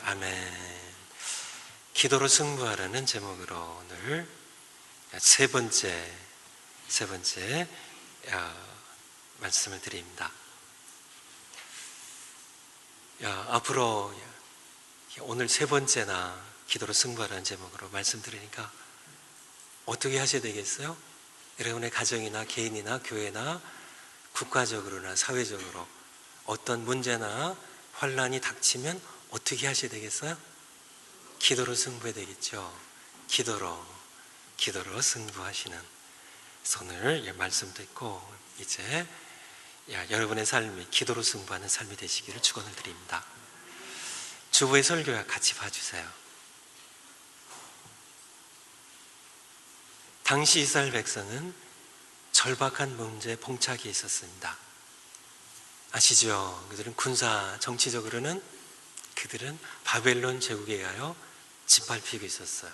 아멘. 기도로 승부하라는 제목으로 오늘 세 번째 말씀을 드립니다. 앞으로 오늘 세 번째나 기도로 승부하라는 제목으로 말씀 드리니까 어떻게 하셔야 되겠어요? 여러분의 가정이나 개인이나 교회나 국가적으로나 사회적으로 어떤 문제나 환란이 닥치면 어떻게 하셔야 되겠어요? 기도로 승부해야 되겠죠. 기도로 승부하시는 오늘 말씀 듣고 이제 여러분의 삶이 기도로 승부하는 삶이 되시기를 축원을 드립니다. 주부의 설교 같이 봐주세요. 당시 이스라엘 백성은 절박한 문제에 봉착해 있었습니다. 아시죠? 그들은 군사 정치적으로는 그들은 바벨론 제국에 의하여 짓밟히고 있었어요.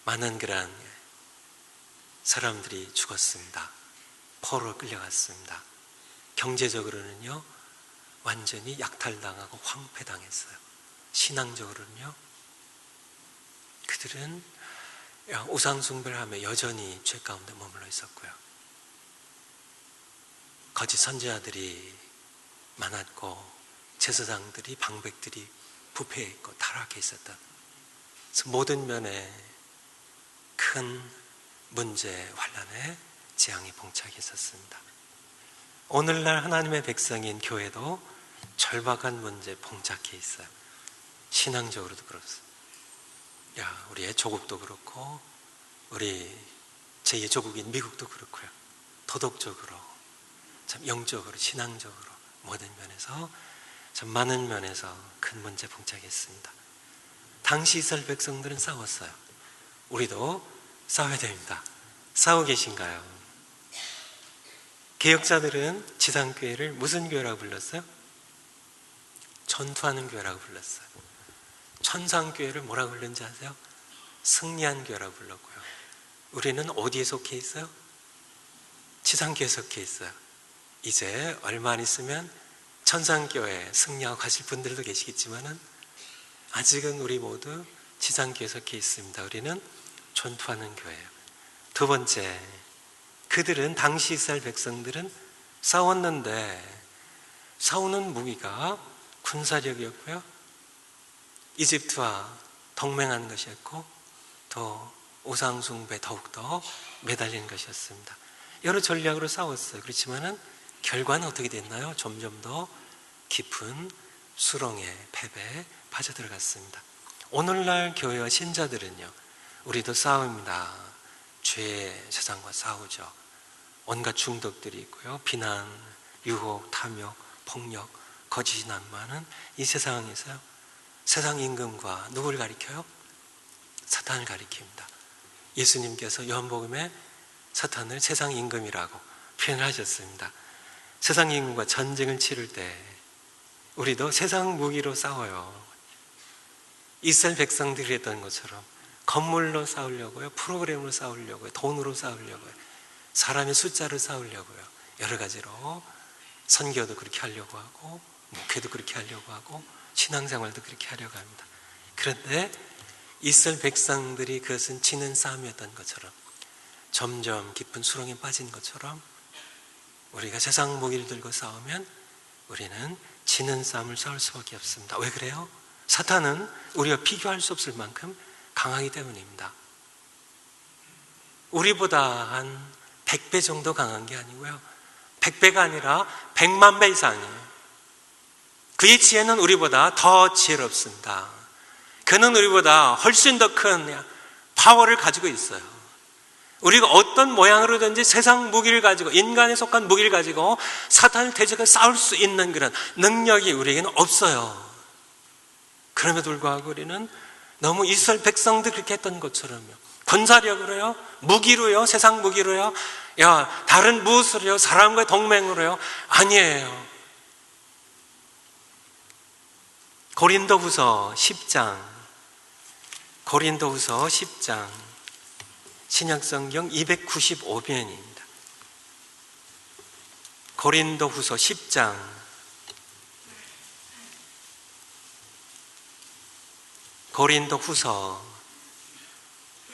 많은 그런 사람들이 죽었습니다. 포로로 끌려갔습니다. 경제적으로는요 완전히 약탈당하고 황폐당했어요. 신앙적으로는요 그들은 우상 숭배를 하며 여전히 죄 가운데 머물러 있었고요. 거짓 선지자들이 많았고 제사장들이 방백들이 부패해 있고 타락해 있었던, 그래서 모든 면에 큰 문제, 환란에 재앙이 봉착해 있었습니다. 오늘날 하나님의 백성인 교회도 절박한 문제에 봉착해 있어요. 신앙적으로도 그렇습니다. 우리의 조국도 그렇고 우리 제2조국인 미국도 그렇고요. 도덕적으로, 참 영적으로, 신앙적으로 모든 면에서 참 많은 면에서 큰 문제에 봉착했습니다. 당시 이스라엘 백성들은 싸웠어요. 우리도 싸워야 됩니다. 싸우고 계신가요? 개혁자들은 지상교회를 무슨 교회라고 불렀어요? 전투하는 교회라고 불렀어요. 천상교회를 뭐라고 불렀는지 아세요? 승리한 교회라고 불렀고요. 우리는 어디에 속해 있어요? 지상교회에 속해 있어요. 이제 얼마 안 있으면 천상교회 승리하고 가실 분들도 계시겠지만은 아직은 우리 모두 지상교회에 속해 있습니다. 우리는 전투하는 교회예요. 두 번째, 그들은 당시 이스라엘 백성들은 싸웠는데 싸우는 무기가 군사력이었고요. 이집트와 동맹하는 것이었고 또 우상숭배 더욱더 매달리는 것이었습니다. 여러 전략으로 싸웠어요. 그렇지만은 결과는 어떻게 됐나요? 점점 더 깊은 수렁의 패배에 빠져들어갔습니다. 오늘날 교회와 신자들은요, 우리도 싸웁니다. 죄의 세상과 싸우죠. 온갖 중독들이 있고요. 비난, 유혹, 탐욕, 폭력, 거짓이 난무하는 이 세상에서요. 세상 임금과 누구를 가리켜요? 사탄을 가리킵니다. 예수님께서 요한복음에 사탄을 세상 임금이라고 표현을 하셨습니다. 세상 임금과 전쟁을 치를 때 우리도 세상 무기로 싸워요. 이스라엘 백성들이 했던 것처럼 건물로 싸우려고요, 프로그램으로 싸우려고요, 돈으로 싸우려고요, 사람의 숫자로 싸우려고요, 여러 가지로 선교도 그렇게 하려고 하고 목회도 그렇게 하려고 하고 신앙생활도 그렇게 하려고 합니다. 그런데 이스라엘 백성들이 그것은 지는 싸움이었던 것처럼 점점 깊은 수렁에 빠진 것처럼 우리가 세상 무기를 들고 싸우면 우리는 지는 싸움을 싸울 수밖에 없습니다. 왜 그래요? 사탄은 우리와 비교할 수 없을 만큼 강하기 때문입니다. 우리보다 한 100배 정도 강한 게 아니고요, 100배가 아니라 100만 배 이상이에요. 그의 지혜는 우리보다 더 지혜롭습니다. 그는 우리보다 훨씬 더 큰 파워를 가지고 있어요. 우리가 어떤 모양으로든지 세상 무기를 가지고, 인간에 속한 무기를 가지고 사탄을 대적해 싸울 수 있는 그런 능력이 우리에게는 없어요. 그럼에도 불구하고 우리는 너무 이스라엘 백성들 그렇게 했던 것처럼요, 군사력으로요, 무기로요, 세상 무기로요, 다른 무엇으로요, 사람과의 동맹으로요, 아니에요. 고린도후서 10장 신약성경 295편입니다. 고린도후서 10장 고린도 후서,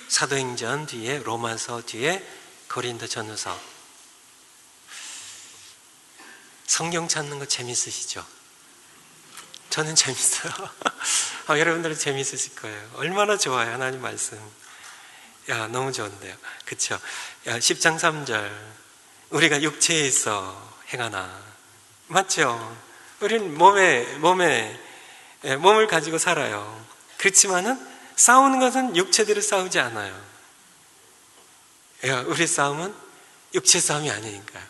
사도행전 뒤에 로마서 뒤에 고린도 전후서. 성경 찾는 거 재밌으시죠? 저는 재밌어요. 여러분들은 재밌으실 거예요. 얼마나 좋아요, 하나님 말씀. 야, 너무 좋은데요. 그쵸? 10장 3절. 우리가 육체에 있어 행하나. 맞죠? 우리는 몸을 가지고 살아요. 그렇지만은 싸우는 것은 육체대로 싸우지 않아요. 우리 싸움은 육체 싸움이 아니니까요.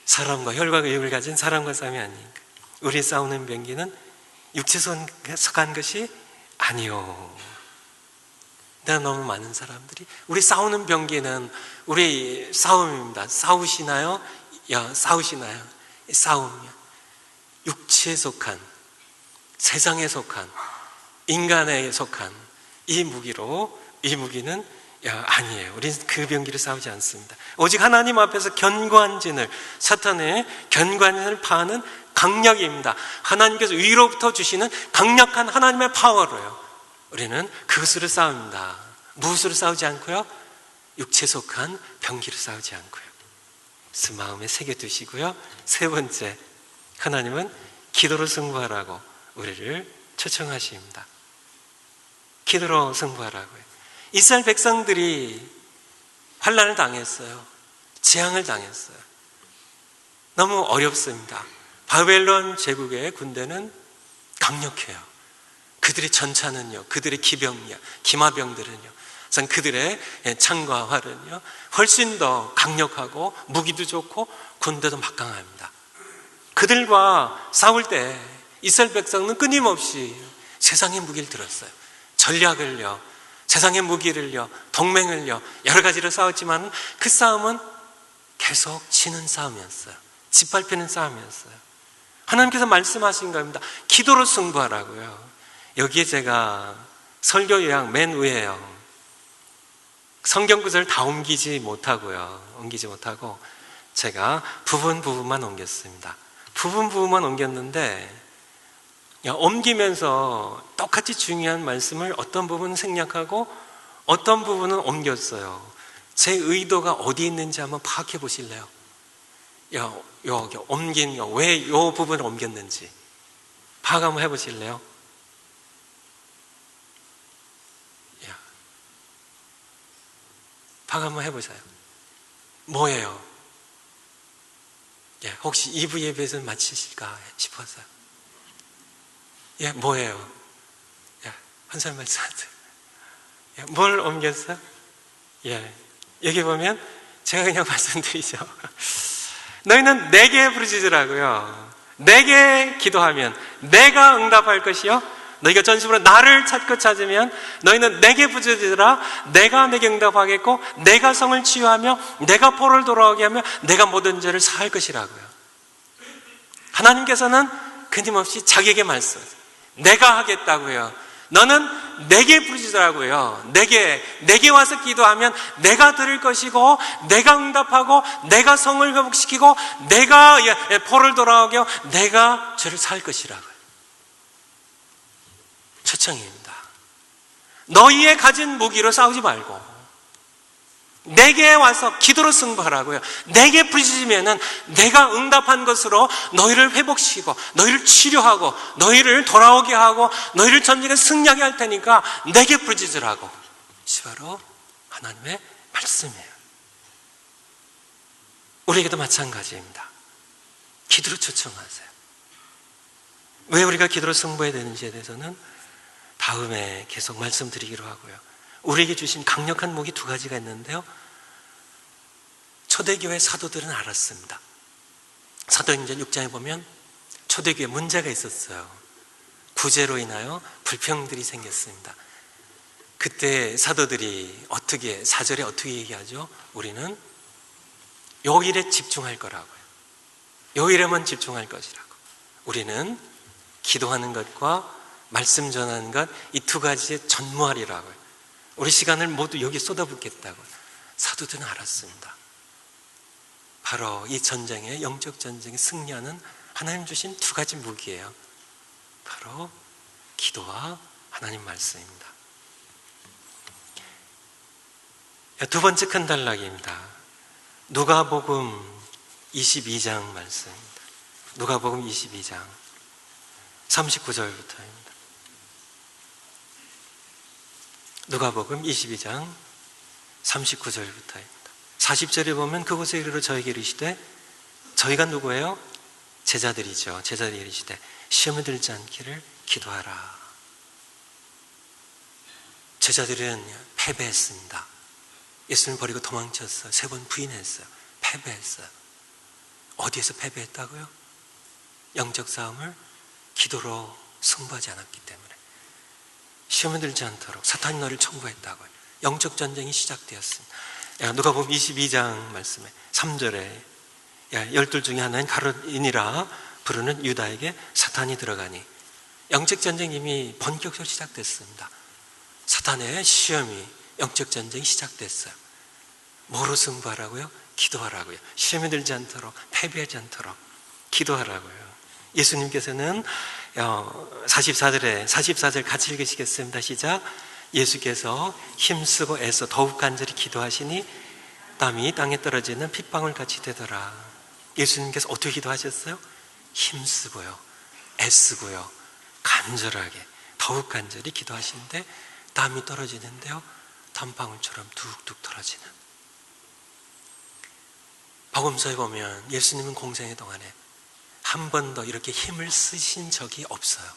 사람과 혈과 육을 가진 사람과 싸움이 아니니까. 우리 싸우는 병기는 육체에서 속한 것이 아니요. 내가 너무 많은 사람들이 우리 싸우는 병기는 우리 싸움입니다. 싸우시나요? 싸우시나요? 싸움이요. 육체에 속한, 세상에 속한, 인간에 속한 이 무기는 아니에요. 우리는 그 병기를 싸우지 않습니다. 오직 하나님 앞에서 견고한진을, 사탄의 견고한진을 파하는 강력입니다. 하나님께서 위로부터 주시는 강력한 하나님의 파워로요. 우리는 그것으로 싸웁니다. 무엇으로 싸우지 않고요? 육체에 속한 병기를 싸우지 않고요. 그래서 마음에 새겨두시고요. 세 번째, 하나님은 기도로 승부하라고 우리를 초청하십니다. 기도로 승부하라고요. 이스라엘 백성들이 환난을 당했어요. 재앙을 당했어요. 너무 어렵습니다. 바벨론 제국의 군대는 강력해요. 그들의 전차는요, 그들의 기마병들은요, 우선 그들의 창과 활은요, 훨씬 더 강력하고 무기도 좋고 군대도 막강합니다. 그들과 싸울 때 이스라엘 백성은 끊임없이 세상의 무기를 들었어요. 전략을요, 세상의 무기를요, 동맹을요, 여러 가지로 싸웠지만 그 싸움은 계속 지는 싸움이었어요. 짓밟히는 싸움이었어요. 하나님께서 말씀하신 겁니다. 기도로 승부하라고요. 여기에 제가 설교 요약 맨 위에요. 성경 구절을 다 옮기지 못하고 제가 부분만 옮겼습니다. 부분만 옮겼는데 옮기면서 똑같이 중요한 말씀을 어떤 부분은 생략하고 어떤 부분은 옮겼어요. 제 의도가 어디 있는지 한번 파악해 보실래요? 왜 이 부분을 옮겼는지 파악 한번 해보실래요? 파악 한번 해보세요. 뭐예요? 혹시 2부 예배에서 마치실까 싶어서요. 뭐예요? 한 사람 말씀하세요. 뭘 옮겼어요? 여기 보면 제가 그냥 말씀드리죠. 너희는 내게 부르짖으라고요. 내게 기도하면 내가 응답할 것이요. 너희가 전심으로 나를 찾으면 너희는 내게 부르짖으라. 내가 내게 응답하겠고 내가 성을 치유하며 내가 포를 돌아오게 하며 내가 모든 죄를 사할 것이라고요. 하나님께서는 끊임없이 자기에게 말씀하세요. 내가 하겠다고요. 너는 내게 부르짖으라고요. 내게 와서 기도하면 내가 들을 것이고 내가 응답하고 내가 성을 회복시키고 내가 포를 돌아오게 하고 내가 죄를 살 것이라고요. 초청입니다. 너희의 가진 무기로 싸우지 말고 내게 와서 기도로 승부하라고요. 내게 부르짖으면은 내가 응답한 것으로 너희를 회복시키고 너희를 치료하고 너희를 돌아오게 하고 너희를 전쟁에 승리하게 할 테니까 내게 부르짖으라고. 이것이 바로 하나님의 말씀이에요. 우리에게도 마찬가지입니다. 기도로 초청하세요. 왜 우리가 기도로 승부해야 되는지에 대해서는 다음에 계속 말씀드리기로 하고요. 우리에게 주신 강력한 무기 2가지가 있는데요. 초대교회 사도들은 알았습니다. 사도행전 6장에 보면 초대교회에 문제가 있었어요. 구제로 인하여 불평들이 생겼습니다. 그때 사도들이 4절에 어떻게 얘기하죠? 우리는 요 일에 집중할 거라고요. 요 일에만 집중할 것이라고. 우리는 기도하는 것과 말씀 전하는 것, 이 2가지에 전무하리라고요. 우리 시간을 모두 여기 쏟아붓겠다고. 사도들은 알았습니다. 바로 이 전쟁에, 영적 전쟁에 승리하는 하나님 주신 2가지 무기예요. 바로 기도와 하나님 말씀입니다. 두 번째 큰 단락입니다. 누가복음 22장 말씀입니다. 누가복음 22장 39절부터입니다. 누가복음 22장 39절부터입니다. 40절에 보면 그곳에 이르러 저에게 이르시되, 저희가 누구예요? 제자들이죠. 제자들이 이르시되 시험에 들지 않기를 기도하라. 제자들은 패배했습니다. 예수님을 버리고 도망쳤어요. 3번 부인했어요. 패배했어요. 어디에서 패배했다고요? 영적 싸움을 기도로 승부하지 않았기 때문에. 시험에 들지 않도록 사탄이 너를 청구했다고요. 영적 전쟁이 시작되었습니다. 누가복음 22장 말씀에 3절에 12 중에 하나인 가룟이니라 부르는 유다에게 사탄이 들어가니, 영적 전쟁이 이미 본격적으로 시작됐습니다. 사탄의 시험이, 영적 전쟁이 시작됐어요. 뭐로 승부하라고요? 기도하라고요. 시험에 들지 않도록, 패배하지 않도록 기도하라고요. 예수님께서는 44절 같이 읽으시겠습니다. 시작. 예수께서 힘쓰고 애써 더욱 간절히 기도하시니 땀이 땅에 떨어지는 핏방울 같이 되더라. 예수님께서 어떻게 기도하셨어요? 힘쓰고요, 애쓰고요, 간절하게 더욱 간절히 기도하시는데 땀이 떨어지는데요, 땀방울처럼 툭툭 떨어지는. 복음서에 보면 예수님은 공생의 동안에 한 번도 이렇게 힘을 쓰신 적이 없어요.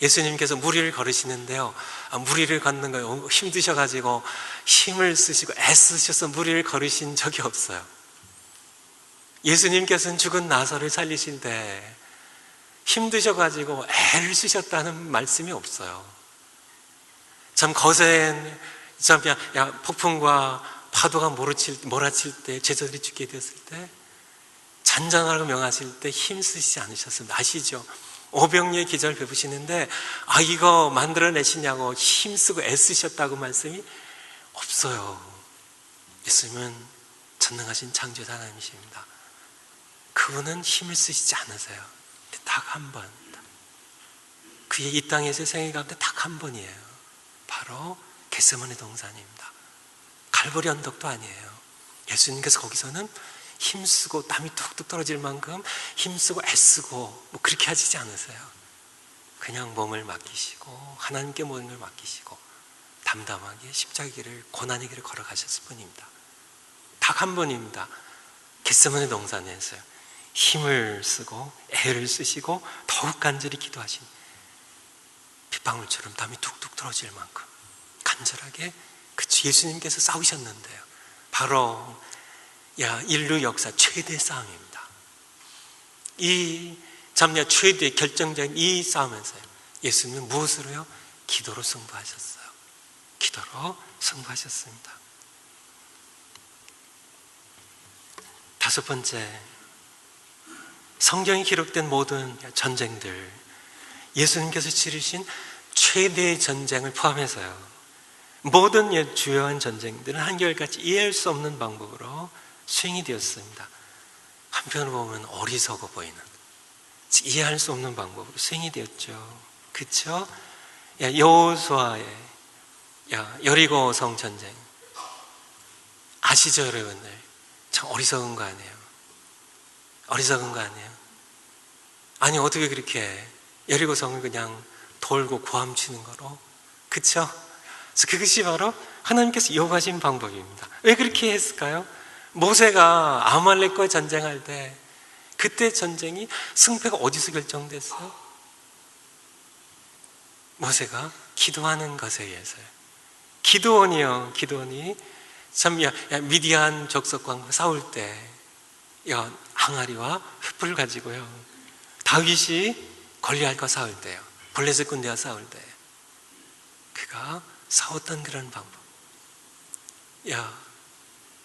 예수님께서 무리를 걸으시는데요, 무리를 걷는 거 힘드셔가지고 힘을 쓰시고 애쓰셔서 무리를 걸으신 적이 없어요. 예수님께서는 죽은 나사로를 살리실 때 힘드셔가지고 애를 쓰셨다는 말씀이 없어요. 참 거센 폭풍과 파도가 몰아칠 때, 제자들이 죽게 되었을 때 잔잔하고 명하실 때 힘쓰시지 않으셨습니다. 아시죠? 오병이의 기절 베푸시는데 이거 만들어내시냐고 힘쓰고 애쓰셨다고 말씀이 없어요. 예수님은 전능하신 창조자 하나님이십니다. 그분은 힘을 쓰시지 않으세요. 딱 한 번, 그의 이 땅에서의 생애 가운데 딱 한 번이에요. 바로 겟세마네 동산입니다. 갈보리 언덕도 아니에요. 예수님께서 거기서는 힘쓰고 땀이 뚝뚝 떨어질 만큼 힘쓰고 애쓰고 그렇게 하시지 않으세요. 그냥 몸을 맡기시고 하나님께 모든 걸 맡기시고 담담하게 십자가의 길을, 고난의 길을 걸어가셨을 뿐입니다. 딱 한 번입니다. 겟세마네 동산에서요, 힘을 쓰고 애를 쓰시고 더욱 간절히 기도하신, 빗방울처럼 땀이 툭툭 떨어질 만큼 간절하게 예수님께서 싸우셨는데요, 바로 인류 역사 최대 싸움입니다. 이 최대 결정적인 이 싸움에서요, 예수님은 무엇으로요? 기도로 승부하셨어요. 기도로 승부하셨습니다. 5번째, 성경에 기록된 모든 전쟁들, 예수님께서 치르신 최대의 전쟁을 포함해서요, 모든 주요한 전쟁들은 한결같이 이해할 수 없는 방법으로 수행이 되었습니다. 한편으로 보면 어리석어 보이는, 이해할 수 없는 방법으로 수행이 되었죠. 그렇죠? 여호수아의 여리고 성 전쟁 아시죠, 여러분들? 참 어리석은 거 아니에요? 어리석은 거 아니에요? 아니, 어떻게 그렇게 여리고 성을 그냥 돌고 고함치는 거로? 그렇죠? 그래서 그것이 바로 하나님께서 요구하신 방법입니다. 왜 그렇게 했을까요? 모세가 아말렉과 전쟁할 때, 그때 전쟁이 승패가 어디서 결정됐어요? 모세가 기도하는 것에 의해서요. 기드온이 참 미디안 족속과 싸울 때 항아리와 횃불을 가지고요, 다윗이 골리앗과 싸울 때요, 블레셋 군대와 싸울 때 그가 싸웠던 그런 방법,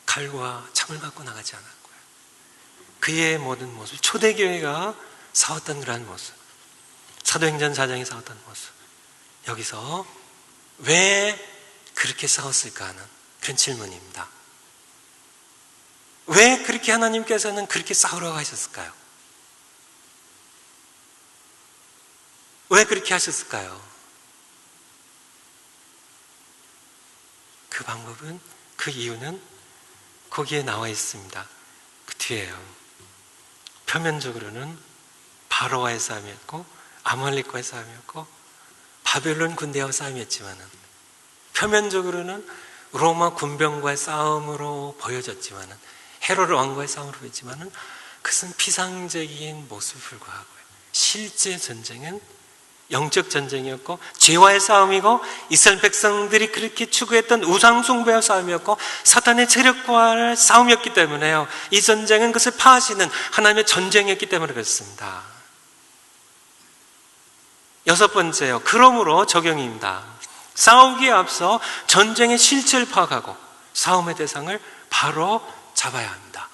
칼과 창을 갖고 나가지 않았고요, 그의 모든 모습, 초대교회가 싸웠던 그런 모습, 사도행전 4장에 싸웠던 모습, 여기서 왜 그렇게 싸웠을까 하는 그런 질문입니다. 왜 그렇게 하나님께서는 그렇게 싸우라고 하셨을까요? 왜 그렇게 하셨을까요? 그 방법은, 그 이유는 거기에 나와 있습니다. 그 뒤에요. 표면적으로는 바로와의 싸움이었고 아말렉과의 싸움이었고 바벨론 군대와 싸움이었지만은, 표면적으로는 로마 군병과의 싸움으로 보여졌지만은, 헤롯 왕과의 싸움으로 보였지만은, 그것은 피상적인 모습에 불과하고요. 실제 전쟁은 영적 전쟁이었고 죄와의 싸움이고 이스라엘 백성들이 그렇게 추구했던 우상 숭배와 싸움이었고 사탄의 세력과의 싸움이었기 때문에요. 이 전쟁은 그것을 파하시는 하나님의 전쟁이었기 때문에 그렇습니다. 여섯 번째요. 그러므로 적용입니다. 싸우기에 앞서 전쟁의 실체를 파악하고 싸움의 대상을 바로 잡아야 합니다.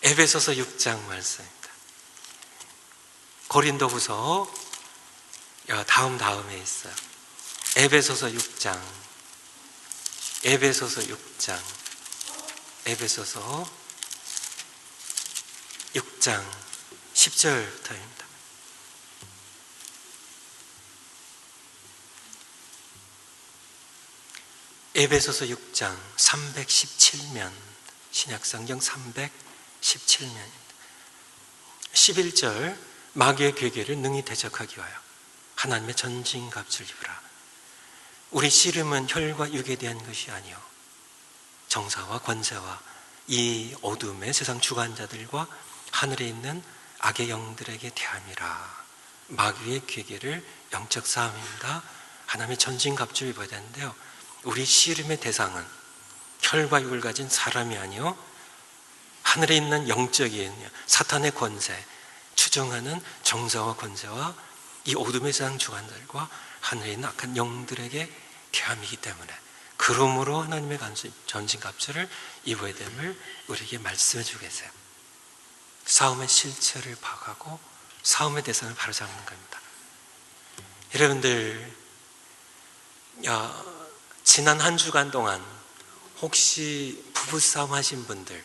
에베소서 6장 말씀입니다. 고린도후서 다음에 있어요. 에베소서 6장 10절부터입니다. 에베소서 6장 317면, 신약성경 317면입니다. 11절, 마귀의 괴계를 능히 대적하기 위하여 하나님의 전진갑주를 입으라. 우리 씨름은 혈과 육에 대한 것이 아니요 정사와 권세와 이 어둠의 세상 주관자들과 하늘에 있는 악의 영들에게 대함이라. 마귀의 괴계를 영적 싸움입니다. 하나님의 전진갑주를 입어야 되는데요, 우리 씨름의 대상은 혈과 육을 가진 사람이 아니요 하늘에 있는 영적인 사탄의 권세, 추종하는 정사와 권세와 이 어둠의 세상 주관자들과 하늘에 있는 악한 영들에게 대함이기 때문에, 그러므로 하나님의 전진갑주를 입어야 됨을 우리에게 말씀해 주고 계세요. 싸움의 실체를 파악하고 싸움의 대상을 바로잡는 겁니다. 여러분들, 지난 한 주간 동안 혹시 부부싸움 하신 분들,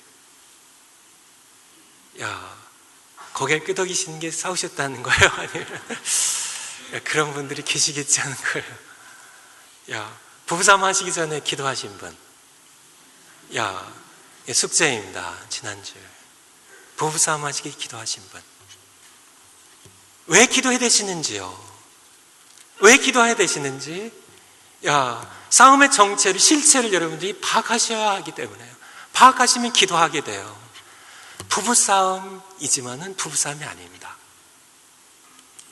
고개 끄덕이시는 게 싸우셨다는 거예요? 아니면 그런 분들이 계시겠지 않은 거예요? 부부싸움 하시기 전에 기도하신 분, 숙제입니다. 지난주 부부싸움 하시기 기도하신 분, 왜 기도해야 되시는지요? 왜 기도해야 되시는지, 싸움의 정체를, 실체를 여러분들이 파악하셔야 하기 때문에요. 파악하시면 기도하게 돼요. 부부싸움이지만은 부부싸움이 아닙니다.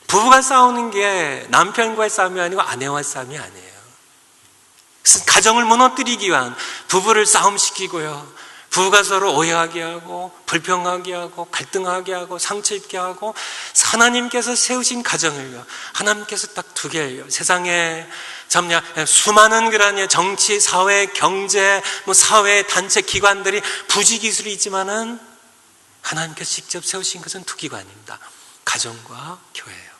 부부가 싸우는 게 남편과의 싸움이 아니고 아내와의 싸움이 아니에요. 가정을 무너뜨리기 위한, 부부를 싸움시키고요, 부부가 서로 오해하게 하고 불평하게 하고 갈등하게 하고 상처 입게 하고, 하나님께서 세우신 가정을요, 하나님께서 딱 두 개예요. 세상에 수많은 그런 정치, 사회, 경제, 사회 단체 기관들이 부지기술이 있지만은 하나님께서 직접 세우신 것은 두 기관입니다. 가정과 교회예요.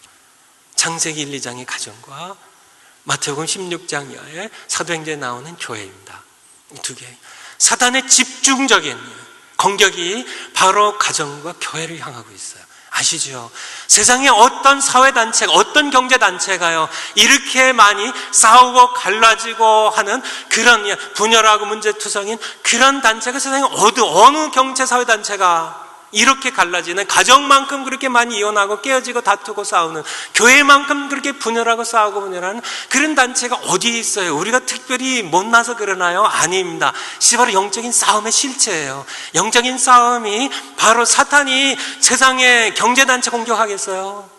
창세기 1, 2장의 가정과 마태복음 16장 이하의 사도행전에 나오는 교회입니다. 이 두 개. 사단의 집중적인 공격이 바로 가정과 교회를 향하고 있어요. 아시죠? 세상에 어떤 사회단체가, 어떤 경제단체가요, 이렇게 많이 싸우고 갈라지고 하는 그런 분열하고 문제투성인 그런 단체가 세상에 어느 경제사회단체가 이렇게 갈라지는, 가정만큼 그렇게 많이 이혼하고 깨어지고 다투고 싸우는, 교회만큼 그렇게 분열하고 싸우고 분열하는 그런 단체가 어디에 있어요? 우리가 특별히 못나서 그러나요? 아닙니다. 바로 영적인 싸움의 실체예요. 영적인 싸움이 바로, 사탄이 세상의 경제단체 공격하겠어요?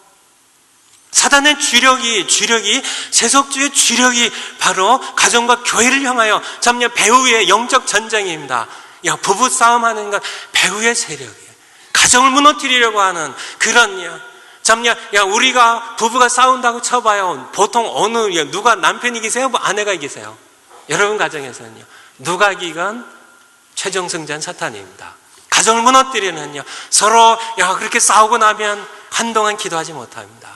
사단의 주력이 세속주의 주력이 바로 가정과 교회를 향하여 배후의 영적 전쟁입니다. 부부싸움하는 건 배후의 세력이에요. 가정을 무너뜨리려고 하는 그런, 우리가 부부가 싸운다고 쳐봐요. 보통 누가 남편이 이기세요? 아내가 이기세요? 여러분 가정에서는요, 누가 이기건 최종 승자는 사탄입니다. 가정을 무너뜨리는요, 서로 그렇게 싸우고 나면 한동안 기도하지 못합니다.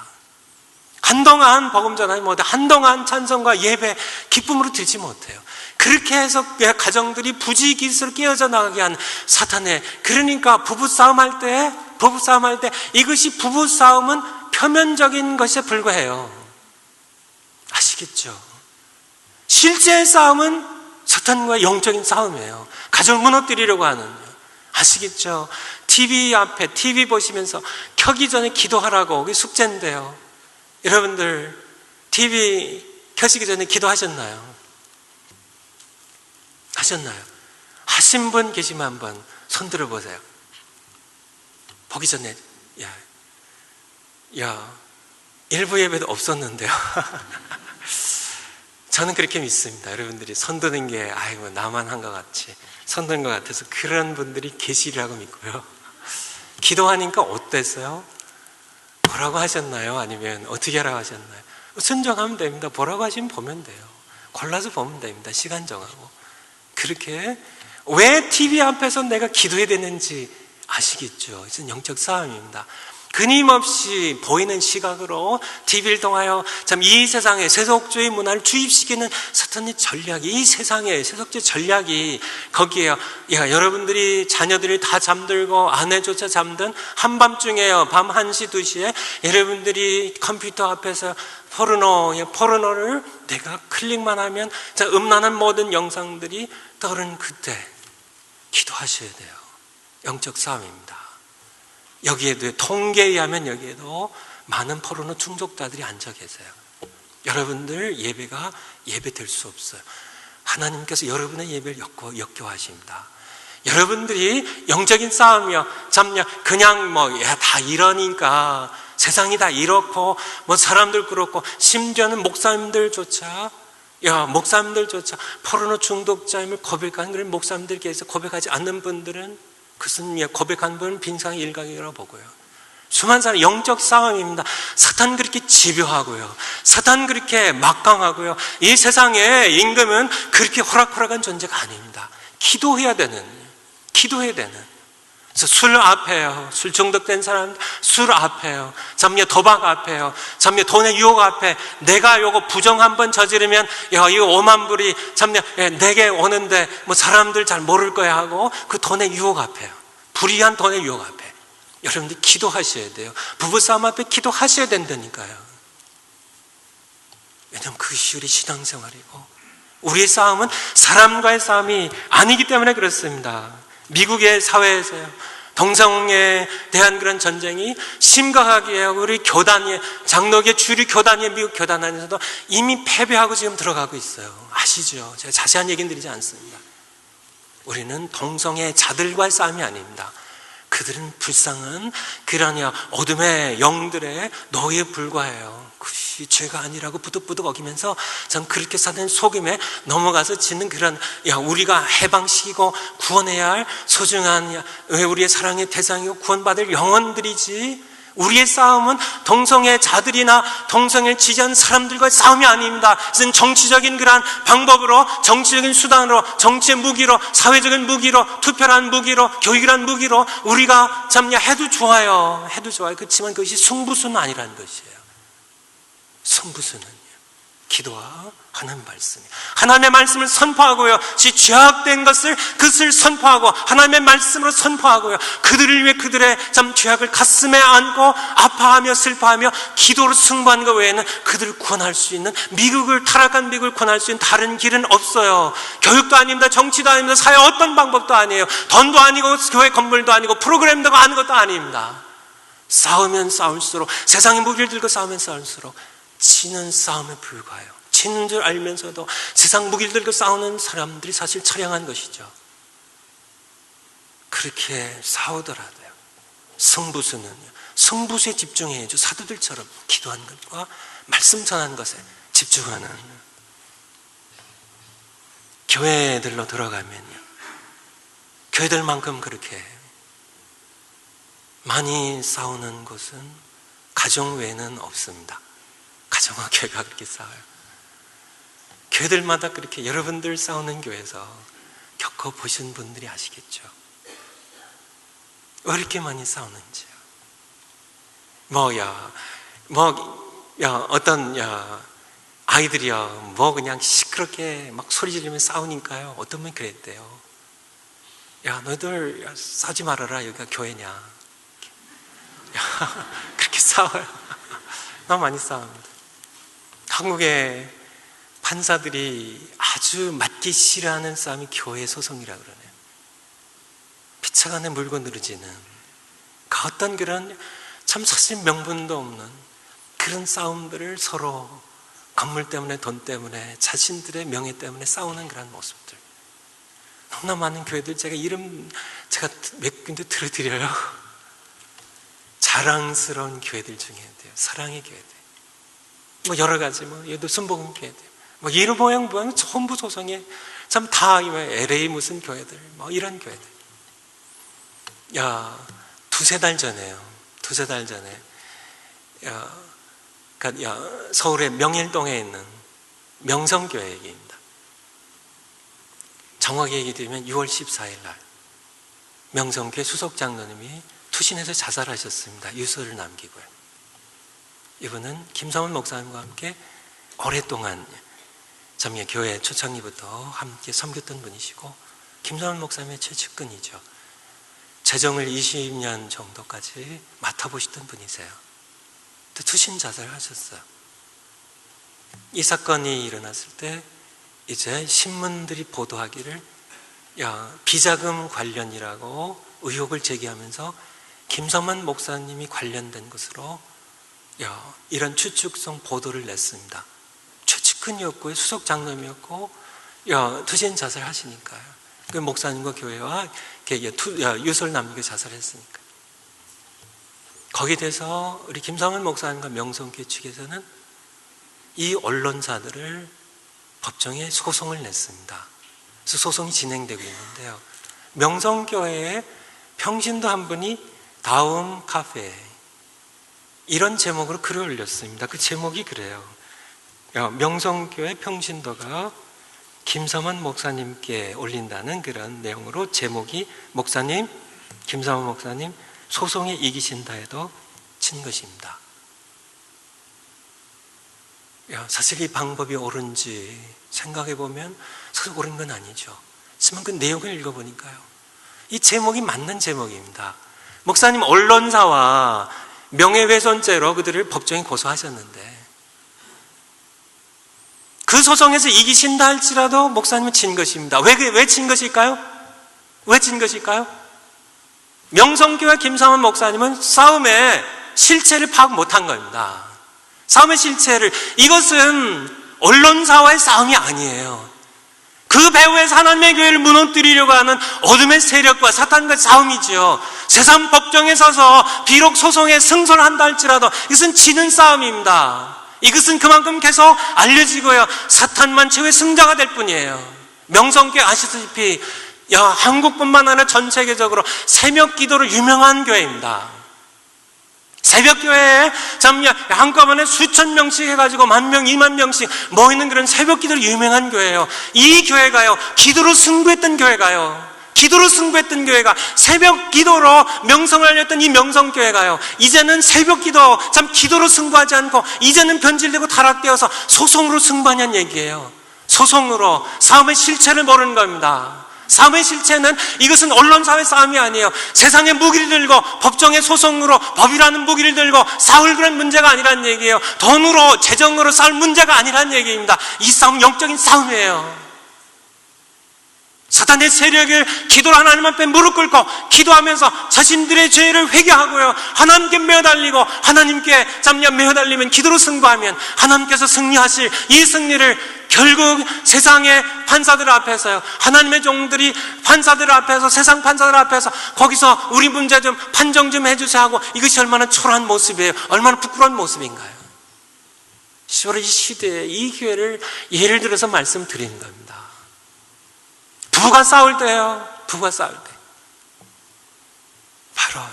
한동안 복음 전하지 못해, 한동안 찬송과 예배 기쁨으로 드리지 못해요. 그렇게 해서 가정들이 부지기수로 깨어져 나가게 한 사탄의, 그러니까 부부싸움할 때 이것이, 부부싸움은 표면적인 것에 불과해요. 아시겠죠? 실제의 싸움은 사탄과 영적인 싸움이에요. 가정을 무너뜨리려고 하는. 아시겠죠? TV 앞에 TV 보시면서 켜기 전에 기도하라고. 그게 숙제인데요. 여러분들 TV 켜시기 전에 기도하셨나요? 하셨나요? 하신 분 계시면 한번 손 들어보세요. 보기 전에 일부 예배도 없었는데요. 저는 그렇게 믿습니다. 여러분들이 손 드는 게 아이고 나만 한 것 같이 손 드는 것 같아서 그런 분들이 계시리라고 믿고요. 기도하니까 어땠어요? 보라고 하셨나요? 아니면 어떻게 하라고 하셨나요? 순종하면 됩니다. 보라고 하시면 보면 돼요. 골라서 보면 됩니다. 시간 정하고. 그렇게 왜 TV 앞에서 내가 기도해야 되는지 아시겠죠? 이것은 영적 싸움입니다. 끊임없이 보이는 시각으로 TV를 통하여 참 이 세상에 세속주의 문화를 주입시키는 사탄의 전략이, 이 세상의 세속주의 전략이 거기에요. 여러분들이 자녀들이 다 잠들고 아내조차 잠든 한밤중에요. 밤 1시, 2시에 여러분들이 컴퓨터 앞에서 포르노를 내가 클릭만 하면 음란한 모든 영상들이 떠오르는 그때 기도하셔야 돼요. 영적 싸움입니다. 여기에도 통계에 의하면 여기에도 많은 포르노 중독자들이 앉아 계세요. 여러분들 예배가 예배될 수 없어요. 하나님께서 여러분의 예배를 역겨워하십니다. 여러분들이 영적인 싸움이요, 그냥 다 이러니까 세상이 다 이렇고 사람들 그렇고 심지어는 목사님들조차 포르노 중독자임을 고백하는 그런 목사님들께서 고백하지 않는 분들은 그것은 고백한 분은 빈상의 일각이라고 보고요. 수많은 사람 영적 싸움입니다. 사탄 그렇게 집요하고요. 사탄 그렇게 막강하고요. 이 세상의 임금은 그렇게 호락호락한 존재가 아닙니다. 기도해야 되는. 그래서 술 앞에요. 술 중독된 사람, 술 앞에요. 도박 앞에요. 돈의 유혹 앞에 내가 요거 부정 한번 저지르면 이거 5만 불이 내게 오는데 사람들 잘 모를 거야 하고 그 돈의 유혹 앞에요. 불의한 돈의 유혹 앞에. 여러분들 기도하셔야 돼요. 부부싸움 앞에 기도하셔야 된다니까요. 왜냐하면 그것이 우리 신앙생활이고 우리의 싸움은 사람과의 싸움이 아니기 때문에 그렇습니다. 미국의 사회에서요, 동성애에 대한 그런 전쟁이 심각하게 우리 교단의 장로교 주류 교단의 미국 교단 안에서도 이미 패배하고 지금 들어가고 있어요. 아시죠? 제가 자세한 얘기는 드리지 않습니다. 우리는 동성애 자들과의 싸움이 아닙니다. 그들은 불쌍한 그러냐 어둠의 영들의 노예에 불과해요. 그것이 죄가 아니라고 부득부득 어기면서 전 그렇게 사는 속임에 넘어가서 짓는 그런 우리가 해방시키고 구원해야 할 소중한 우리의 사랑의 대상이고 구원받을 영혼들이지, 우리의 싸움은 동성애 자들이나 동성애를 지지하는 사람들과의 싸움이 아닙니다. 그것은 정치적인 그러한 방법으로, 정치적인 수단으로, 정치의 무기로, 사회적인 무기로, 투표란 무기로, 교육이란 무기로 우리가 해도 좋아요. 그렇지만 그것이 승부수는 아니라는 것이에요. 승부수는요, 기도와 하나님의 말씀이에요. 하나님의 말씀을 선포하고요, 죄악된 그것을 선포하고 하나님의 말씀으로 선포하고요, 그들을 위해 그들의 죄악을 가슴에 안고 아파하며 슬퍼하며 기도로 승부하는 것 외에는 그들을 구원할 수 있는, 타락한 미국을 구원할 수 있는 다른 길은 없어요. 교육도 아닙니다. 정치도 아닙니다. 사회 어떤 방법도 아니에요. 돈도 아니고 교회 건물도 아니고 프로그램도 아는 것도 아닙니다. 싸우면 싸울수록, 세상의 무기를 들고 싸우면 싸울수록 지는 싸움에 불과해요. 지는 줄 알면서도 세상 무기를 들고 싸우는 사람들이 사실 처량한 것이죠. 그렇게 싸우더라도요, 승부수에 집중해야죠. 사도들처럼 기도하는 것과 말씀 전하는 것에 집중하는. 교회들로 돌아가면요, 교회들만큼 그렇게 많이 싸우는 곳은 가정 외에는 없습니다. 가정과 교회가 그렇게 싸워요. 교회들마다 그렇게 여러분들 싸우는 교회에서 겪어보신 분들이 아시겠죠. 왜 이렇게 많이 싸우는지요. 어떤 아이들이요, 그냥 시끄럽게 막 소리 지르며 싸우니까요, 어떤 분이 그랬대요. 너희들 싸우지 말아라, 여기가 교회냐. 그렇게 싸워요. 너무 많이 싸웁니다. 한국의 판사들이 아주 맞기 싫어하는 싸움이 교회 소송이라고 그러네요. 피차간에 물고 늘어지는 그 어떤 그런 참 사실 명분도 없는 그런 싸움들을 서로 건물 때문에, 돈 때문에, 자신들의 명예 때문에 싸우는 그런 모습들. 너무나 많은 교회들, 제가 몇 군데 들어드려요. 자랑스러운 교회들 중에 돼요. 사랑의 교회들. 뭐 여러 가지, 얘도 순복음 교회들. 이런 모양 전부 소송에 참 다 LA 무슨 교회들, 이런 교회들. 두세 달 전에요. 두세 달 전에. 서울의 명일동에 있는 명성교회 얘기입니다. 정확히 얘기드리면 6월 14일 날 명성교회 수석장로님이 투신해서 자살하셨습니다. 유서를 남기고요. 이분은 김성훈 목사님과 함께 오랫동안 교회 초창기부터 함께 섬겼던 분이시고 김성훈 목사님의 최측근이죠. 재정을 20년 정도까지 맡아보시던 분이세요. 투신 자살하셨어요. 이 사건이 일어났을 때 이제 신문들이 보도하기를 비자금 관련이라고 의혹을 제기하면서 김성만 목사님이 관련된 것으로 이런 추측성 보도를 냈습니다. 최측근이었고요, 수석 장로님이었고 투신 자살하시니까요. 그 목사님과 교회와 유서를 남기고 자살했으니까. 거기에 대해서 우리 김성은 목사님과 명성교회 측에서는 이 언론사들을 법정에 소송을 냈습니다. 그래서 소송이 진행되고 있는데요. 명성교회의 평신도 한 분이 다음 카페에 이런 제목으로 글을 올렸습니다. 그 제목이 그래요. 명성교회 평신도가 김성원 목사님께 올린다는 그런 내용으로 제목이 목사님, 김성원 목사님 소송에 이기신다 해도 친 것입니다. 사실 이 방법이 옳은지 생각해 보면 사실 옳은 건 아니죠. 하지만 그 내용을 읽어보니까요, 이 제목이 맞는 제목입니다. 목사님 언론사와 명예훼손죄로 그들을 법정에 고소하셨는데 그 소송에서 이기신다 할지라도 목사님은 진 것입니다. 왜 진 것일까요? 왜 진 것일까요? 명성교회 김상원 목사님은 싸움의 실체를 파악 못한 겁니다. 싸움의 실체를, 이것은 언론사와의 싸움이 아니에요. 그 배후에서 하나님의 교회를 무너뜨리려고 하는 어둠의 세력과 사탄과 싸움이지요. 세상 법정에 서서 비록 소송에 승소를 한다 할지라도 이것은 지는 싸움입니다. 이것은 그만큼 계속 알려지고요, 사탄만 최후의 승자가 될 뿐이에요. 명성교회 아시다시피 한국뿐만 아니라 전 세계적으로 새벽 기도로 유명한 교회입니다. 새벽 교회에 한꺼번에 수천 명씩 해가지고 10,000명, 20,000명씩 모이는 그런 새벽 기도로 유명한 교회예요. 이 교회가요, 기도로 승부했던 교회가요, 기도로 승부했던 교회가 새벽 기도로 명성을 알렸던 이 명성교회가요, 이제는 새벽 기도, 기도로 승부하지 않고 이제는 변질되고 타락되어서 소송으로 승부하냐는 얘기예요. 소송으로 싸움의 실체를 모르는 겁니다. 싸움의 실체는 이것은 언론사의 싸움이 아니에요. 세상의 무기를 들고 법정의 소송으로 법이라는 무기를 들고 싸울 그런 문제가 아니라는 얘기예요. 돈으로, 재정으로 싸울 문제가 아니라는 얘기입니다. 이 싸움 영적인 싸움이에요. 사탄의 세력을 기도로 하나님 앞에 무릎 꿇고 기도하면서 자신들의 죄를 회개하고요, 하나님께 매어달리고 하나님께 매어달리면, 기도로 승부하면 하나님께서 승리하실 이 승리를 결국 세상의 판사들 앞에서요, 하나님의 종들이 판사들 앞에서, 세상 판사들 앞에서 거기서 우리 문제 좀 판정 좀 해주세요 하고, 이것이 얼마나 초라한 모습이에요. 얼마나 부끄러운 모습인가요? 이 시대에 이 기회를 예를 들어서 말씀드리는 겁니다. 부부가 싸울 때요, 부부가 싸울 때 바로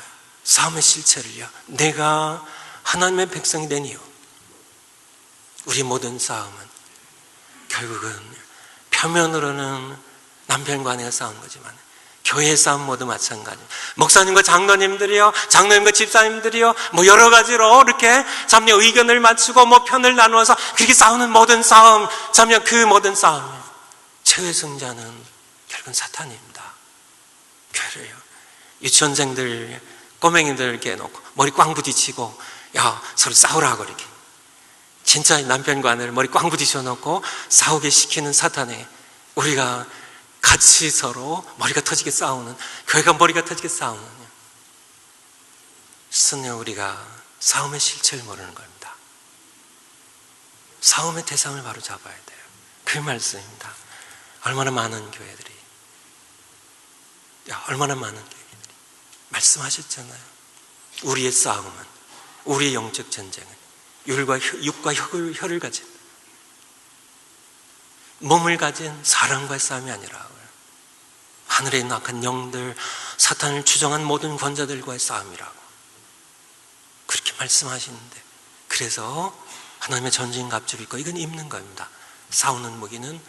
싸움의 실체를요, 내가 하나님의 백성이 된 이유, 우리 모든 싸움은 결국은 표면으로는 남편과 아내가 싸운 거지만 교회의 싸움 모두 마찬가지. 목사님과 장로님들이요, 장로님과 집사님들이요, 여러 가지로 이렇게 의견을 맞추고 편을 나누어서 그렇게 싸우는 모든 싸움, 그 모든 싸움 최후의 승자는 결국은 사탄입니다. 교회를요, 유치원생들, 꼬맹이들 이렇게 해놓고 머리 꽝 부딪히고 서로 싸우라고 이렇게 진짜 남편과 아내를 머리 꽝 부딪혀 놓고 싸우게 시키는 사탄에 우리가 같이 서로 머리가 터지게 싸우는, 교회가 머리가 터지게 싸우는, 스승님, 우리가 싸움의 실체를 모르는 겁니다. 싸움의 대상을 바로 잡아야 돼요. 그 말씀입니다. 얼마나 많은 교회들이, 얼마나 많은 교회들이 말씀하셨잖아요. 우리의 싸움은, 우리의 영적 전쟁은 육과 혀를 가진, 몸을 가진 사람과의 싸움이 아니라 하늘에 있는 악한 영들, 사탄을 추종한 모든 권자들과의 싸움이라고 그렇게 말씀하시는데, 그래서 하나님의 전진 갑주를 입고 이건 입는 겁니다. 싸우는 무기는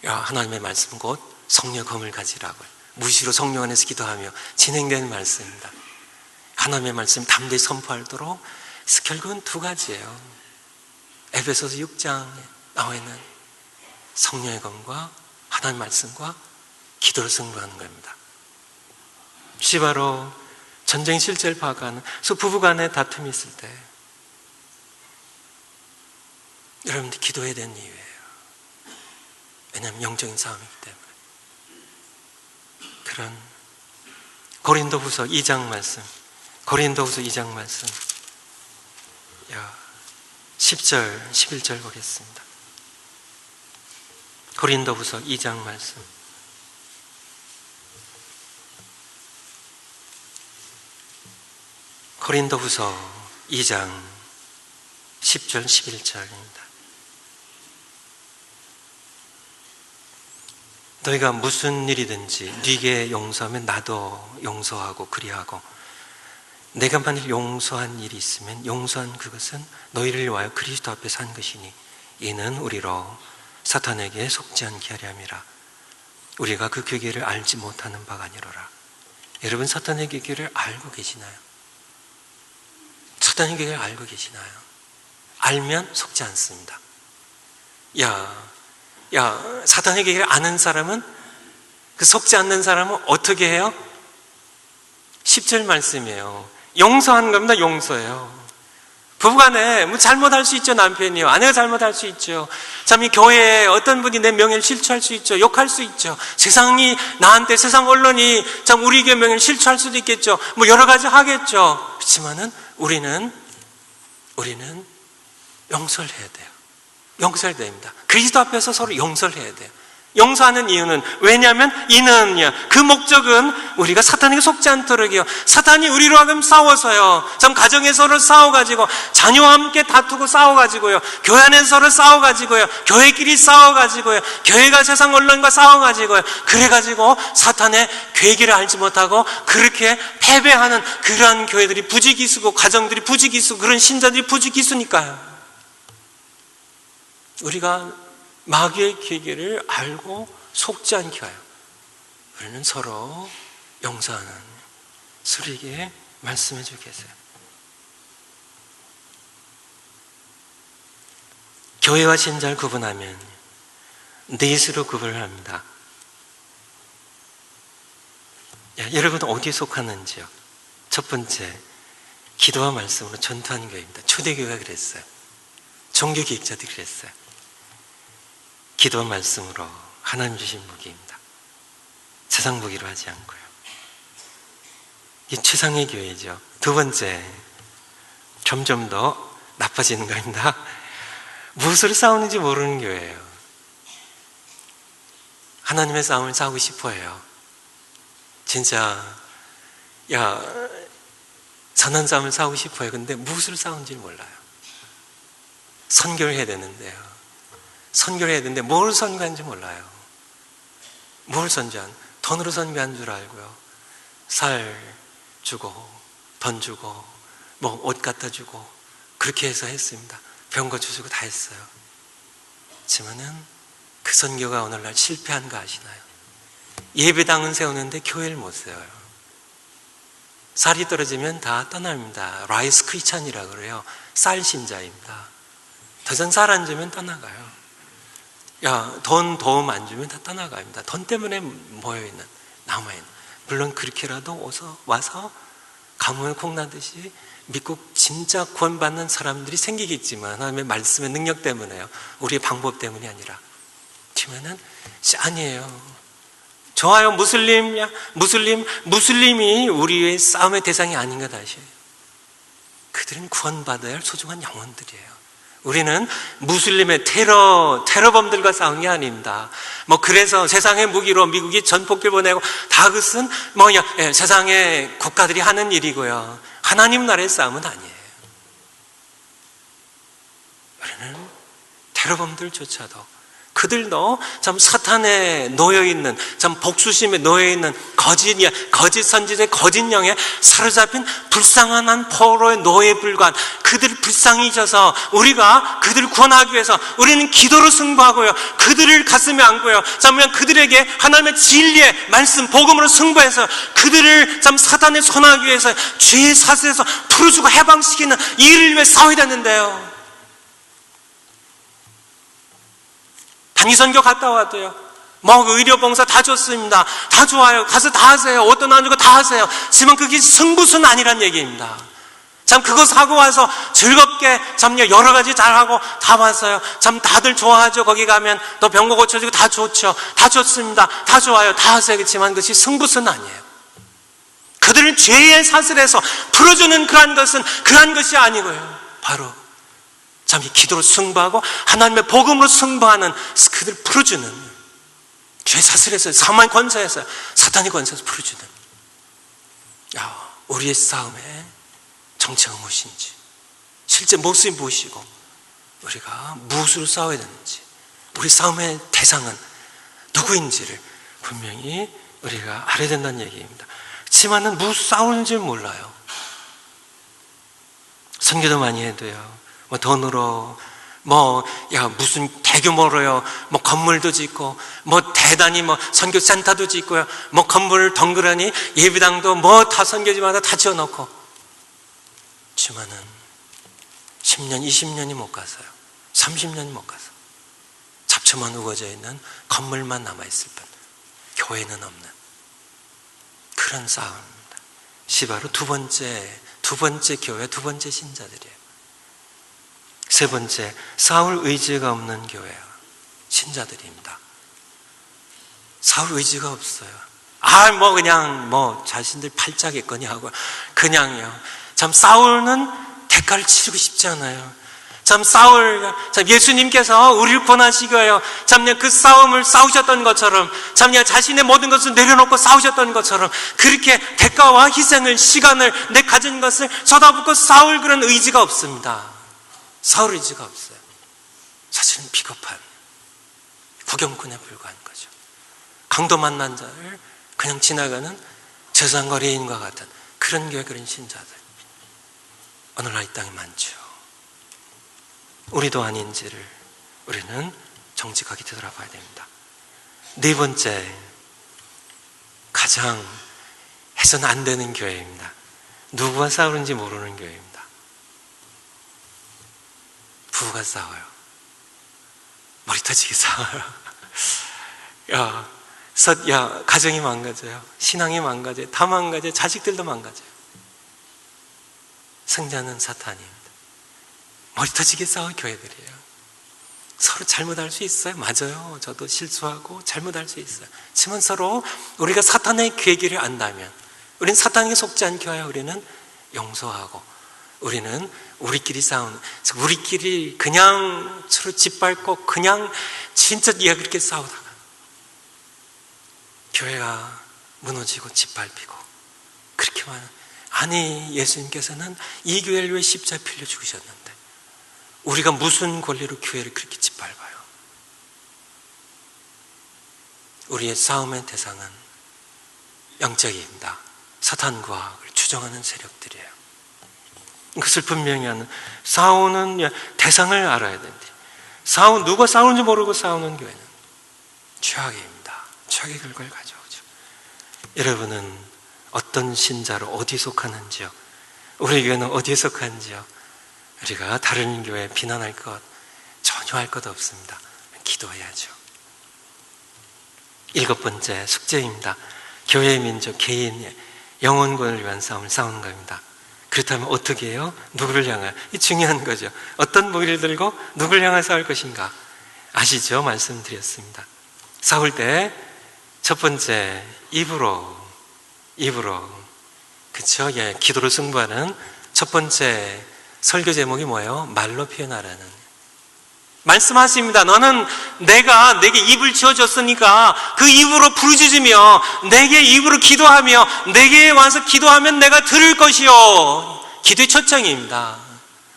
하나님의 말씀 곧 성령의 검을 가지라고요. 무시로 성령 안에서 기도하며 진행되는 말씀입니다. 하나님의 말씀 담대히 선포하도록 결국은 두 가지예요. 에베소서 6장에 나와 있는 성령의 검과 하나님의 말씀과 기도를 승부하는 겁니다. 이것이 바로 전쟁 실제를 파악하는, 그래서 부부간에 다툼이 있을 때 여러분들 기도해야 되는 이유예요. 왜냐하면 영적인 싸움이기 때문에. 그런 고린도후서 2장 말씀, 고린도후서 2장 말씀 10절 11절 보겠습니다. 고린도후서 2장 말씀, 고린도후서 2장 10절 11절입니다. 너희가 무슨 일이든지 네게 용서하면 나도 용서하고 그리하고, 내가 만일 용서한 일이 있으면 용서한 그것은 너희를 위하여 그리스도 앞에서 한 것이니 이는 우리로 사탄에게 속지 않게 하려 함이라. 우리가 그 계기를 알지 못하는 바가 아니로라. 여러분, 사탄의 계기를 알고 계시나요? 사탄의 계기를 알고 계시나요? 알면 속지 않습니다. 사탄의 계기를 아는 사람은, 그 속지 않는 사람은 어떻게 해요? 10절 말씀이에요. 용서하는 겁니다. 용서예요. 부부간에 뭐 잘못할 수 있죠. 남편이요, 아내가 잘못할 수 있죠. 참, 이 교회에 어떤 분이 내 명예를 실추할 수 있죠. 욕할 수 있죠. 세상이 나한테, 세상 언론이 참 우리 교회 명예를 실추할 수도 있겠죠. 뭐 여러 가지 하겠죠. 그렇지만은 우리는 용서를 해야 돼요. 용서해야 됩니다. 그리스도 앞에서 서로 용서를 해야 돼요. 용서하는 이유는, 왜냐하면 이는, 그 목적은 우리가 사탄에게 속지 않도록이요. 사탄이 우리로 하여금 싸워서요, 참 가정에서를 싸워가지고, 자녀와 함께 다투고 싸워가지고요, 교회 안에서를 싸워가지고요, 교회끼리 싸워가지고요, 교회가 세상 언론과 싸워가지고요, 그래가지고 사탄의 계기를 알지 못하고 그렇게 패배하는 그러한 교회들이 부지기수고, 가정들이 부지기수고, 그런 신자들이 부지기수니까요. 우리가 마귀의 계기를 알고 속지 않게 하여 우리는 서로 용서하는 서로에게 말씀해 주겠어요. 교회와 신자를 구분하면 넷으로 구분을 합니다. 여러분 어디에 속하는지요? 첫 번째, 기도와 말씀으로 전투하는 교회입니다. 초대교회가 그랬어요. 종교기획자들이 그랬어요. 기도와 말씀으로 하나님 주신 무기입니다. 세상 무기로 하지 않고요. 이 최상의 교회죠. 두 번째, 점점 더 나빠지는 겁니다. 무엇으로 싸우는지 모르는 교회예요. 하나님의 싸움을 싸우고 싶어 해요. 진짜 선한 싸움을 싸우고 싶어 해요. 근데 무엇으로 싸우는지 몰라요. 선교를 해야 되는데요. 선교를 해야 되는데 뭘 선교하는지 몰라요. 뭘 선교한? 돈으로 선교한 줄 알고요. 살 주고, 돈 주고, 뭐 옷 갖다 주고, 그렇게 해서 했습니다. 병 고쳐주고 다 했어요. 하지만은 그 선교가 오늘날 실패한 거 아시나요? 예배당은 세우는데 교회를 못 세워요. 쌀이 떨어지면 다 떠납니다. 라이스 크리스찬이라고 그래요. 쌀 신자입니다. 더 이상 쌀 안 주면 떠나가요. 돈 도움 안 주면 다 떠나갑니다. 돈 때문에 남아있는. 물론 그렇게라도 와서 가뭄을 콩나듯이 믿고 진짜 구원받는 사람들이 생기겠지만 하나님의 말씀의 능력 때문에요. 우리의 방법 때문이 아니라. 그렇지만은 아니에요. 좋아요. 무슬림이 우리의 싸움의 대상이 아닌 것 아시죠? 그들은 구원받아야 할 소중한 영혼들이에요. 우리는 무슬림의 테러범들과 싸운 게 아닙니다. 그래서 세상의 무기로 미국이 전폭기를 보내고 다 그것은 세상의 국가들이 하는 일이고요. 하나님 나라의 싸움은 아니에요. 우리는 테러범들조차도 그들도 참 사탄에 놓여있는, 참 복수심에 놓여있는 거짓 선지자의 거짓 영에 사로잡힌 불쌍한 한 포로의 노예에 불과한 그들을 불쌍히 져서 우리가 그들을 구원하기 위해서 우리는 기도로 승부하고요. 그들을 가슴에 안고요. 참 그들에게 하나님의 진리의 말씀, 복음으로 승부해서 그들을 참 사탄의 손하기 위해서 죄의 사슬에서 풀어주고 해방시키는 이 일을 위해 싸워야 되는데요. 단기선교 갔다 와도요. 의료봉사 다 좋습니다. 다 좋아요. 가서 다 하세요. 옷도 나누고 다 하세요. 하지만 그게 승부수는 아니란 얘기입니다. 참 그거 사고 와서 즐겁게 참 여러 가지 잘하고 다 봤어요. 참 다들 좋아하죠. 거기 가면 또 병고 고쳐주고 다 좋죠. 다 좋습니다. 다 좋아요. 다 하세요. 그렇지만 그것이 승부수는 아니에요. 그들은 죄의 사슬에서 풀어주는 그러한 것이 아니고요. 바로 참 이 기도로 승부하고 하나님의 복음으로 승부하는 그들을 풀어주는 죄 사슬에서 사망의 권세에서 사탄의 권세에서 풀어주는 우리의 싸움의 정체가 무엇인지 실제 모습이 무엇이고 우리가 무엇으로 싸워야 되는지 우리 싸움의 대상은 누구인지를 분명히 우리가 알아야 된다는 얘기입니다. 그렇지만은 무엇 싸우는지 몰라요. 선교도 많이 해도요. 돈으로 무슨 대규모로요. 건물도 짓고 대단히 선교센터도 짓고요. 건물을 덩그러니 예배당도 다 선교지마다 다 지어놓고 그렇지만은 10년, 20년이 못 가서요. 30년이 못 가서 잡초만 우거져 있는 건물만 남아있을 뿐 교회는 없는 그런 싸움입니다. 바로 두 번째 교회, 두 번째 신자들이에요. 세 번째, 싸울 의지가 없는 교회요. 신자들입니다. 싸울 의지가 없어요. 자신들 팔자겠거니 하고, 그냥요. 참 싸우는 대가를 치르고 싶지 않아요. 참 예수님께서 우리를 권하시고요. 그 싸움을 싸우셨던 것처럼, 자신의 모든 것을 내려놓고 싸우셨던 것처럼, 그렇게 대가와 희생을, 시간을, 내 가진 것을 쏟아붓고 싸울 그런 의지가 없습니다. 싸울 의지가 없어요. 사실은 비겁한 구경꾼에 불과한 거죠. 강도 만난 자를 그냥 지나가는 저상거리인과 같은 그런 교회, 그런 신자들 오늘날 이 땅에 많죠. 우리도 아닌지를 우리는 정직하게 되돌아봐야 됩니다. 네 번째, 가장 해서는 안 되는 교회입니다. 누구와 싸우는지 모르는 교회입니다. 부부가 싸워요. 머리 터지게 싸워요. 가정이 망가져요. 신앙이 망가져요. 다 망가져요. 자식들도 망가져요. 승자는 사탄입니다. 머리 터지게 싸울 교회들이에요. 서로 잘못할 수 있어요. 맞아요. 저도 실수하고 잘못할 수 있어요. 하지만 서로 우리가 사탄의 계기를 안다면, 우리는 사탄에게 속지 않게 우리는 용서하고, 우리는 우리끼리 싸우는, 우리끼리 그냥 서로 짓밟고 그냥 진짜 그렇게 싸우다가 교회가 무너지고 짓밟히고 그렇게 많은, 예수님께서는 이 교회를 위해 십자가에 필려 죽으셨는데 우리가 무슨 권리로 교회를 그렇게 짓밟아요? 우리의 싸움의 대상은 영적입니다. 사탄과 추종하는 세력들이에요. 그것을 분명히 하는, 싸우는 대상을 알아야 됩니다. 누가 싸우는지 모르고 싸우는 교회는 최악입니다. 최악의 결과를 가져오죠. 여러분은 어떤 신자로 어디에 속하는지요? 우리 교회는 어디에 속하는지요? 우리가 다른 교회 비난할 것 전혀 할 것 없습니다. 기도해야죠. 7번째 숙제입니다. 교회의 민족, 개인의 영혼권을 위한 싸움을 싸우는 겁니다. 그렇다면 어떻게 해요? 누구를 향하여? 이 중요한 거죠. 어떤 무기를 들고 누구를 향하여 싸울 것인가? 아시죠? 말씀드렸습니다. 싸울 때 첫 번째 입으로 그쵸? 예, 기도로 승부하는 첫 번째 설교 제목이 뭐예요? 말로 표현하라는 말씀하십니다. 너는 내게 입을 지어줬으니까 그 입으로 부르짖으며 내게 입으로 기도하며 내게 와서 기도하면 내가 들을 것이요. 기도의 초청입니다.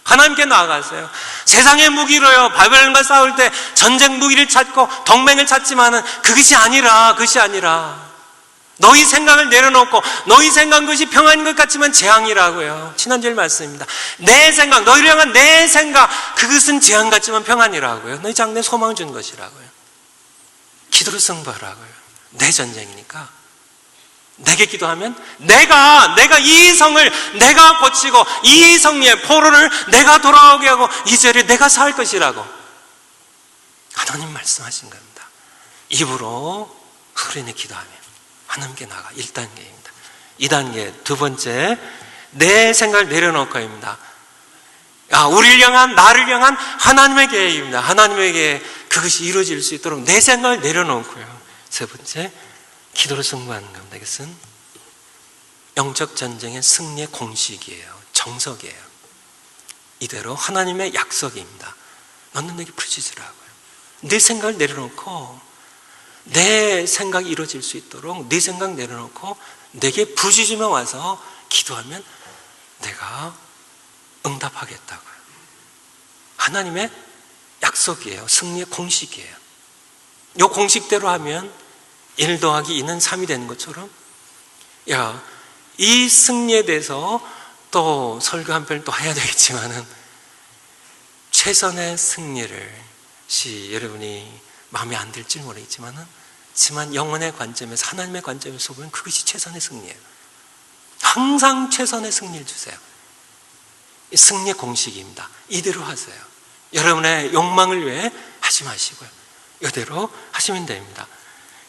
하나님께 나아가세요. 세상의 무기로요, 바벨론과 싸울 때 전쟁 무기를 찾고 동맹을 찾지만은 그것이 아니라 너희 생각을 내려놓고 너희 생각은 것이 평안인 것 같지만 재앙이라고요. 지난주에 말씀입니다. 내 생각, 너희를 향한 내 생각, 그것은 재앙 같지만 평안이라고요. 너희 장래에 소망을 준 것이라고요. 기도로 승부하라고요. 내 전쟁이니까 내게 기도하면 내가 이 성을 내가 고치고 이 성리의 포로를 내가 돌아오게 하고 이 자리에 내가 살 것이라고 하나님 말씀하신 겁니다. 입으로 소리내 기도하며 하나님께 나가 1단계입니다. 2단계 두 번째 내 생각을 내려놓고입니다. 우리를 향한 나를 향한 하나님의 계획입니다. 하나님에게 그것이 이루어질 수 있도록 내 생각을 내려놓고요. 세 번째 기도로 승부하는 겁니다. 이것은 영적 전쟁의 승리의 공식이에요. 정석이에요. 이대로 하나님의 약속입니다. 너는 내게 부르짖으라고요. 내 생각을 내려놓고 내 생각이 이루어질 수 있도록 내 생각 내려놓고 내게 부르짖으며 와서 기도하면 내가 응답하겠다고요. 하나님의 약속이에요. 승리의 공식이에요. 이 공식대로 하면 1 더하기 2는 3이 되는 것처럼 이 승리에 대해서 또 설교 한 편을 또 해야 되겠지만은 최선의 승리를 여러분이 마음에 안 들지 모르겠지만은 영혼의 관점에서 하나님의 관점에서 보면 그것이 최선의 승리예요. 항상 최선의 승리를 주세요. 이 승리의 공식입니다. 이대로 하세요. 여러분의 욕망을 위해 하지 마시고요. 이대로 하시면 됩니다.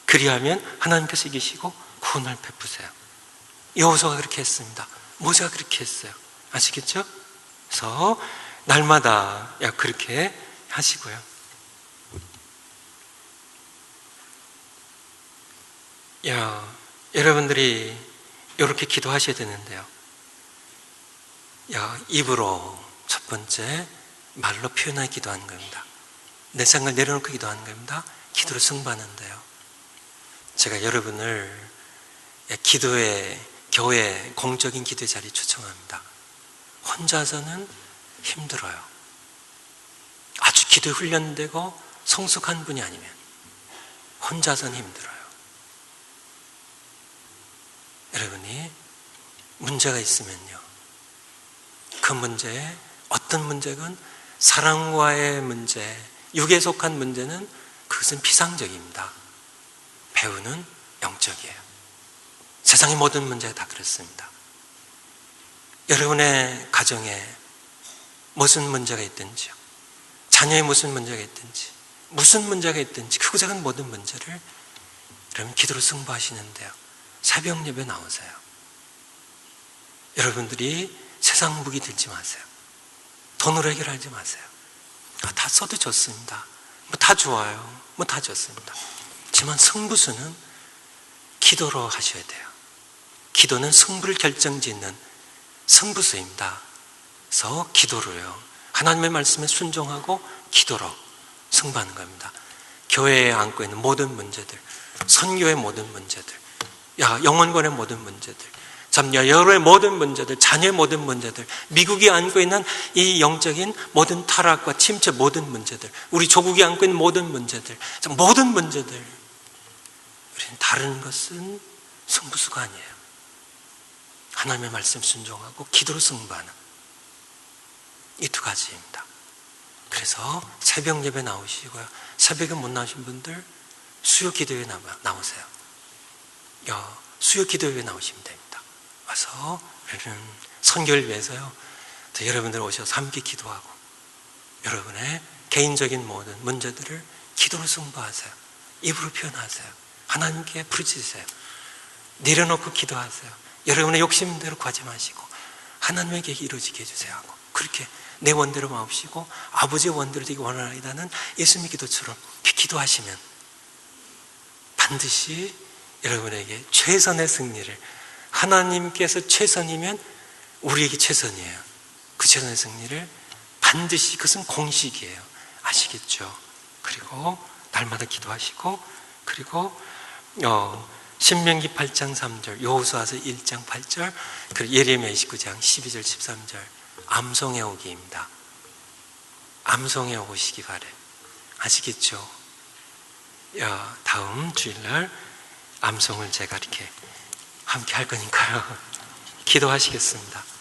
그리하면 하나님께서 이기시고 구원을 베푸세요. 여호수아가 그렇게 했습니다. 모세가 그렇게 했어요. 아시겠죠? 그래서 날마다 그렇게 하시고요. 여러분들이 이렇게 기도하셔야 되는데요. 입으로 첫 번째 말로 표현하여 기도하는 겁니다. 내 생각을 내려놓고 기도하는 겁니다. 기도로 승부하는데요. 제가 여러분을 교회 공적인 기도의 자리에 초청합니다. 혼자서는 힘들어요. 아주 기도에 훈련되고 성숙한 분이 아니면 혼자서는 힘들어요. 여러분이 문제가 있으면요, 그 문제에 어떤 문제건 사랑과의 문제, 육에 속한 문제는 그것은 비상적입니다. 배우는 영적이에요. 세상의 모든 문제가 다 그렇습니다. 여러분의 가정에 무슨 문제가 있든지요, 자녀에 무슨 문제가 있든지, 무슨 문제가 있든지 크고 작은 모든 문제를 여러분 기도로 승부하시는데요. 새벽 예배 나오세요. 여러분들이 세상 무기 들지 마세요. 돈으로 해결하지 마세요. 다 써도 좋습니다. 다 좋아요. 다 좋습니다. 하지만 승부수는 기도로 하셔야 돼요. 기도는 승부를 결정짓는 승부수입니다. 그래서 기도로요, 하나님의 말씀에 순종하고 기도로 승부하는 겁니다. 교회에 안고 있는 모든 문제들, 선교의 모든 문제들, 영혼관의 모든 문제들, 여러의 모든 문제들, 자녀의 모든 문제들, 미국이 안고 있는 이 영적인 모든 타락과 침체 모든 문제들, 우리 조국이 안고 있는 모든 문제들, 모든 문제들, 우리는 다른 것은 승부수가 아니에요. 하나님의 말씀 순종하고 기도로 승부하는 이 두 가지입니다. 그래서 새벽 예배 나오시고요, 새벽에 못 나오신 분들 수요 기도회 나오세요. 수요 기도회 나오시면 됩니다. 와서 우리는 선교를 위해서요, 여러분들 오셔서 함께 기도하고 여러분의 개인적인 모든 문제들을 기도로 승부하세요. 입으로 표현하세요. 하나님께 부르짖으세요. 내려놓고 기도하세요. 여러분의 욕심대로 구하지 마시고 하나님의 계획이 이루어지게 해주세요 하고, 그렇게 내 원대로 마옵시고 아버지의 원대로 되기 원하나이다는 예수님의 기도처럼 기도하시면 반드시 여러분에게 최선의 승리를, 하나님께서 최선이면 우리에게 최선이에요. 그 최선의 승리를 반드시, 그것은 공식이에요. 아시겠죠? 그리고 날마다 기도하시고, 그리고 신명기 8장 3절, 여호수아서 1장 8절, 그리고 예레미야 29장 12절 13절 암송해 오기입니다. 암송해 오시기 바래. 아시겠죠? 다음 주일날 암송을 제가 이렇게 함께 할 거니까요. 기도하시겠습니다.